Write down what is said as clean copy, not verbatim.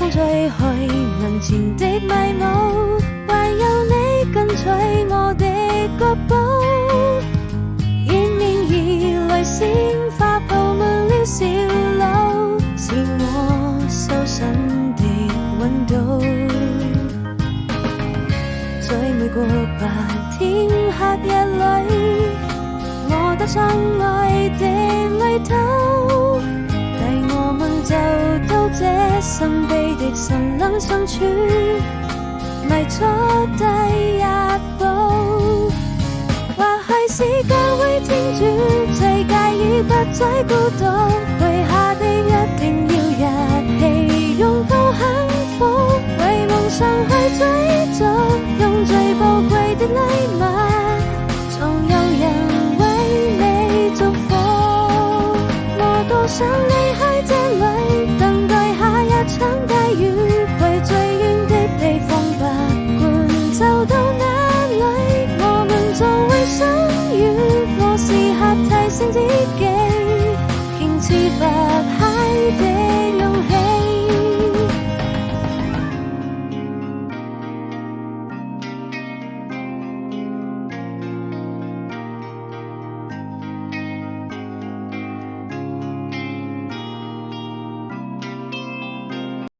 風吹去門前的迷霧，唯有你跟隨我的腳步，迎面而來鮮花佈滿了小路，是我修身的溫度。在每個白天黑夜裏，我踏上愛的旅途，帶我們走到這神秘的森林深處，邁出第一步。或許是教會天主最介意不再孤獨，許下的一定要一起擁抱幸福，為夢想去追逐，用最寶貴的禮物，總有人為你祝福。我多想